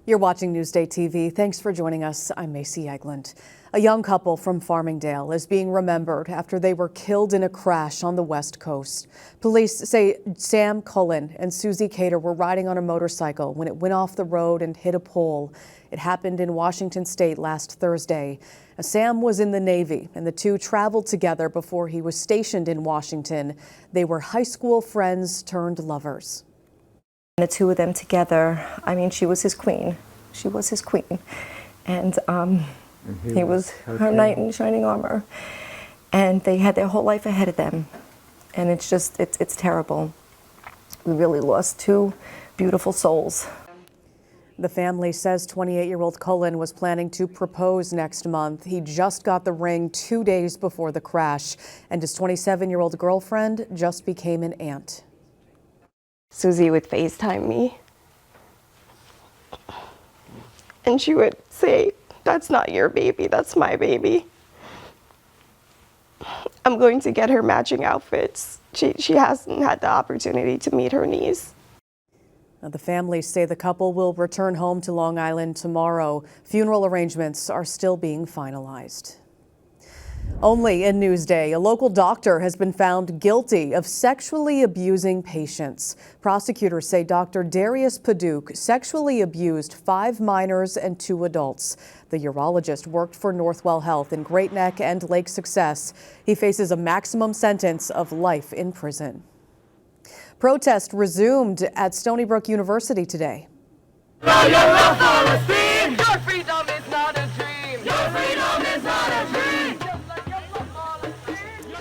You're watching Newsday TV. Thanks for joining us. I'm Macy Eglund. A young couple from Farmingdale is being remembered after they were killed in a crash on the West Coast. Police say Sam Cullen and Susie Cater were riding on a motorcycle when it went off the road and hit a pole. It happened in Washington State last Thursday. Sam was in the Navy, and the two traveled together before he was stationed in Washington. They were high school friends turned lovers. The two of them together, I mean, she was his queen. She was his queen. And he was her knight in shining armor. And they had their whole life ahead of them. And it's just, it's terrible. We really lost two beautiful souls. The family says 28-year-old Cullen was planning to propose next month. He just got the ring 2 days before the crash. And his 27-year-old girlfriend just became an aunt. Susie would FaceTime me, and she would say, "That's not your baby, that's my baby." I'm going to get her matching outfits. She hasn't had the opportunity to meet her niece. Now, the families say the couple will return home to Long Island tomorrow. Funeral arrangements are still being finalized. Only in Newsday, a local doctor has been found guilty of sexually abusing patients. Prosecutors say Dr. Darius Paduch sexually abused 5 minors and 2 adults. The urologist worked for Northwell Health in Great Neck and Lake Success. He faces a maximum sentence of life in prison. Protest resumed at Stony Brook University today. Your freedom is not a dream. Your freedom is not a dream.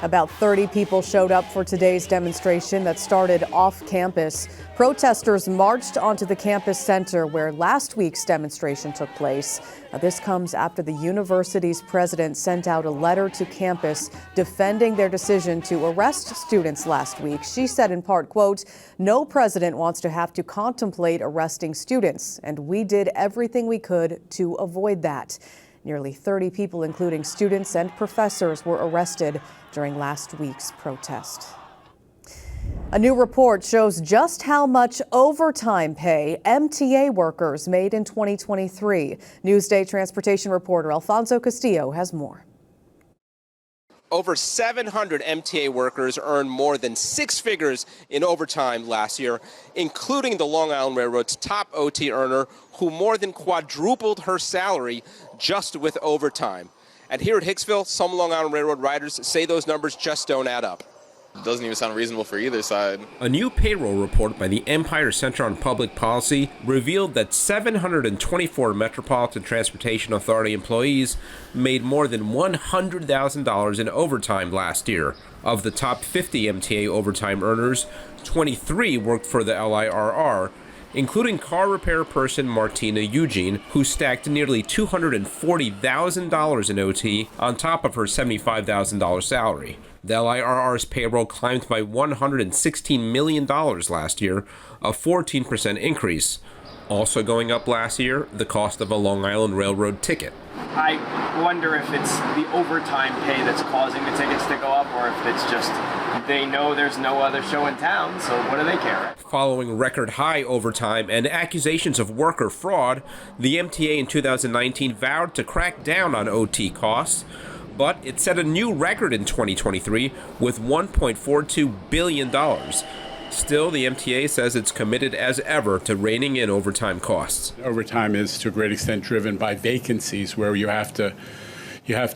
About 30 people showed up for today's demonstration that started off campus. Protesters marched onto the campus center where last week's demonstration took place. Now, this comes after the university's president sent out a letter to campus defending their decision to arrest students last week. She said in part, quote, "No president wants to have to contemplate arresting students, and we did everything we could to avoid that." Nearly 30 people, including students and professors, were arrested during last week's protest. A new report shows just how much overtime pay MTA workers made in 2023. Newsday transportation reporter Alfonso Castillo has more. Over 700 MTA workers earned more than 6 figures in overtime last year, including the Long Island Railroad's top OT earner, who more than quadrupled her salary just with overtime. And here at Hicksville, some Long Island Railroad riders say those numbers just don't add up. It doesn't even sound reasonable for either side. A new payroll report by the Empire Center on Public Policy revealed that 724 Metropolitan Transportation Authority employees made more than $100,000 in overtime last year. Of the top 50 MTA overtime earners, 23 worked for the LIRR, including car repair person Martina Eugene, who stacked nearly $240,000 in OT on top of her $75,000 salary. The LIRR's payroll climbed by $116 million last year, a 14% increase. Also going up last year, the cost of a Long Island Railroad ticket. I wonder if it's the overtime pay that's causing the tickets to go up, or if it's just they know there's no other show in town, so what do they care? Following record high overtime and accusations of worker fraud, the MTA in 2019 vowed to crack down on OT costs, but it set a new record in 2023 with $1.42 billion. Still, the MTA says it's committed as ever to reining in overtime costs. Overtime is to a great extent driven by vacancies where you have to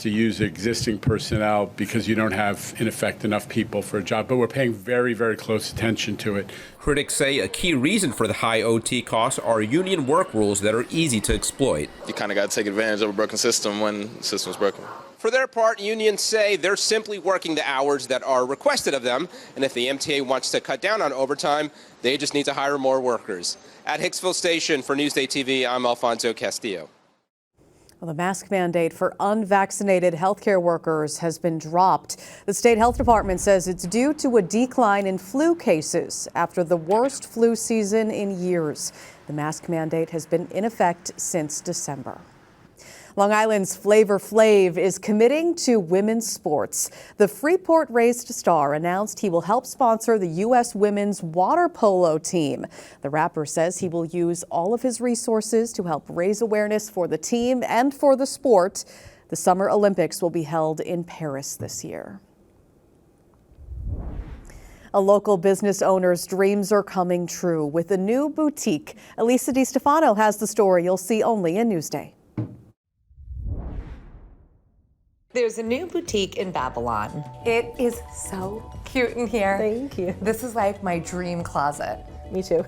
use existing personnel because you don't have, in effect, enough people for a job. But we're paying very, very close attention to it. Critics say a key reason for the high OT costs are union work rules that are easy to exploit. You kind of got to take advantage of a broken system when the system's broken. For their part, unions say they're simply working the hours that are requested of them, and if the MTA wants to cut down on overtime, they just need to hire more workers. At Hicksville Station for Newsday TV, I'm Alfonso Castillo. Well, the mask mandate for unvaccinated healthcare workers has been dropped. The state health department says it's due to a decline in flu cases after the worst flu season in years. The mask mandate has been in effect since December. Long Island's Flavor Flav is committing to women's sports. The Freeport-raised star announced he will help sponsor the U.S. women's water polo team. The rapper says he will use all of his resources to help raise awareness for the team and for the sport. The Summer Olympics will be held in Paris this year. A local business owner's dreams are coming true with a new boutique. Elisa DiStefano has the story you'll see only in Newsday. There's a new boutique in Babylon. It is so cute in here. Thank you. This is like my dream closet. Me too.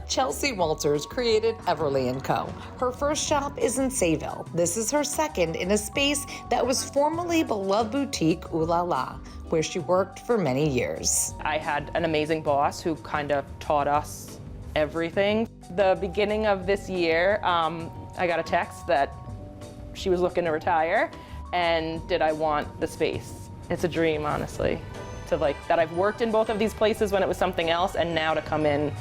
Chelsea Walters created Everly & Co. Her first shop is in Sayville. This is her second in a space that was formerly beloved boutique Ooh La La, where she worked for many years. I had an amazing boss who kind of taught us everything. The beginning of this year, I got a text that she was looking to retire, and did I want the space? It's a dream, honestly, that I've worked in both of these places when it was something else, and now to come in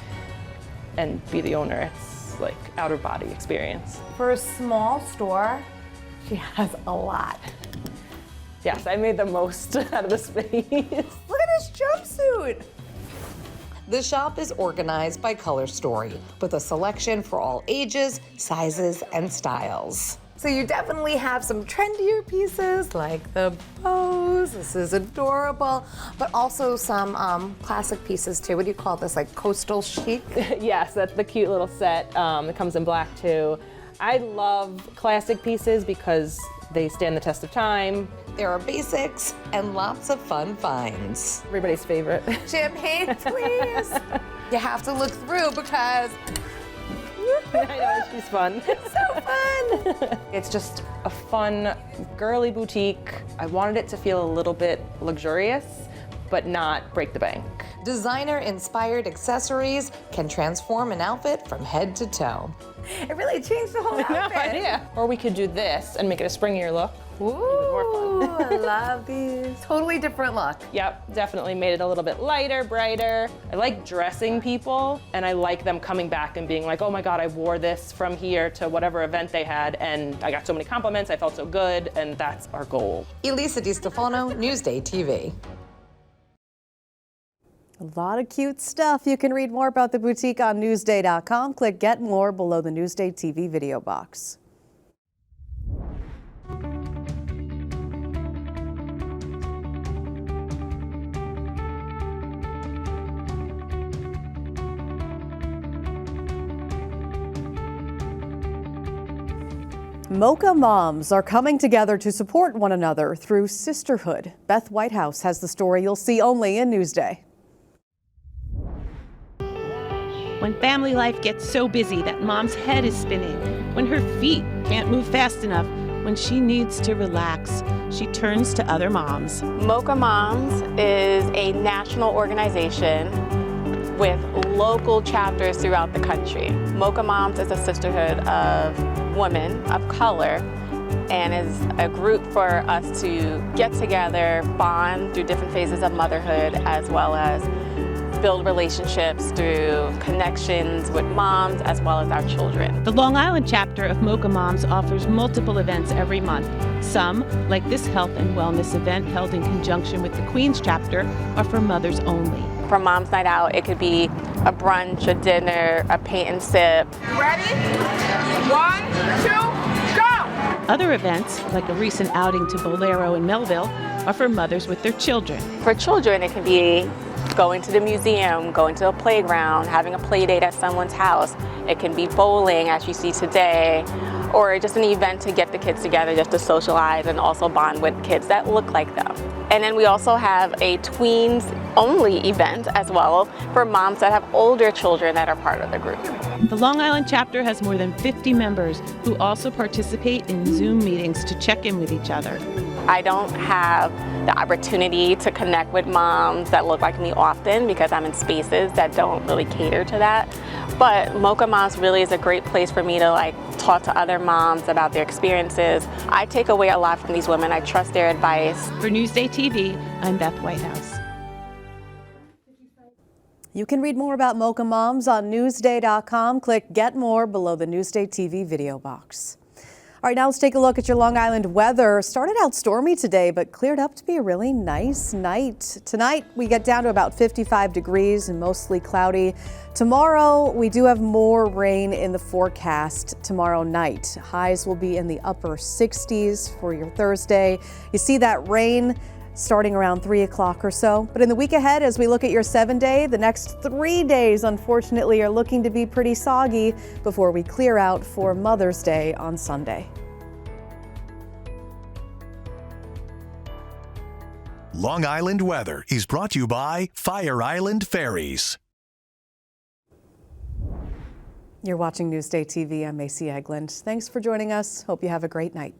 and be the owner, it's like outer body experience. For a small store, she has a lot. Yes, I made the most out of the space. Look at this jumpsuit. The shop is organized by color story, with a selection for all ages, sizes, and styles. So you definitely have some trendier pieces like the bows. This is adorable, but also some classic pieces too. What do you call this, like coastal chic? Yes, that's the cute little set. It comes in black too. I love classic pieces because they stand the test of time. There are basics and lots of fun finds. Everybody's favorite. Champagne, please. You have to look through because I know, she's fun. it's so fun. It's just a fun, girly boutique. I wanted it to feel a little bit luxurious, but not break the bank. Designer-inspired accessories can transform an outfit from head to toe. It really changed the whole outfit. Yeah. Or we could do this and make it a springier look. Ooh, I love these. Totally different look. Yep, definitely made it a little bit lighter, brighter. I like dressing people, and I like them coming back and being like, oh my God, I wore this from here to whatever event they had, and I got so many compliments, I felt so good, and that's our goal. Elisa DiStefano, NewsdayTV. A lot of cute stuff. You can read more about the boutique on Newsday.com. Click Get More below the Newsday TV video box. Mocha Moms are coming together to support one another through sisterhood. Beth Whitehouse has the story you'll see only in Newsday. When family life gets so busy that mom's head is spinning, when her feet can't move fast enough, when she needs to relax, she turns to other moms. Mocha Moms is a national organization with local chapters throughout the country. Mocha Moms is a sisterhood of women of color and is a group for us to get together, bond through different phases of motherhood, as well as build relationships through connections with moms as well as our children. The Long Island chapter of Mocha Moms offers multiple events every month. Some, like this health and wellness event held in conjunction with the Queens chapter, are for mothers only. For Mom's Night Out, it could be a brunch, a dinner, a paint and sip. Ready? 1, 2, go! Other events, like a recent outing to Bolero in Melville, are for mothers with their children. For children, it can be going to the museum, going to a playground, having a play date at someone's house. It can be bowling, as you see today, or just an event to get the kids together just to socialize and also bond with kids that look like them. And then we also have a tweens only event as well for moms that have older children that are part of the group. The Long Island chapter has more than 50 members who also participate in Zoom meetings to check in with each other. I don't have the opportunity to connect with moms that look like me often because I'm in spaces that don't really cater to that. But Mocha Moms really is a great place for me to talk to other moms about their experiences. I take away a lot from these women. I trust their advice. For Newsday TV, I'm Beth Whitehouse. You can read more about Mocha Moms on Newsday.com. Click Get More below the Newsday TV video box. All right, now let's take a look at your Long Island weather. Started out stormy today, but cleared up to be a really nice night. Tonight, we get down to about 55 degrees and mostly cloudy. Tomorrow, we do have more rain in the forecast tomorrow night. Highs will be in the upper 60s for your Thursday. You see that rain starting around 3 o'clock or so. But in the week ahead, as we look at your 7-day, the next 3 days, unfortunately, are looking to be pretty soggy before we clear out for Mother's Day on Sunday. Long Island weather is brought to you by Fire Island Ferries. You're watching Newsday TV. I'm Macy Eglund. Thanks for joining us. Hope you have a great night.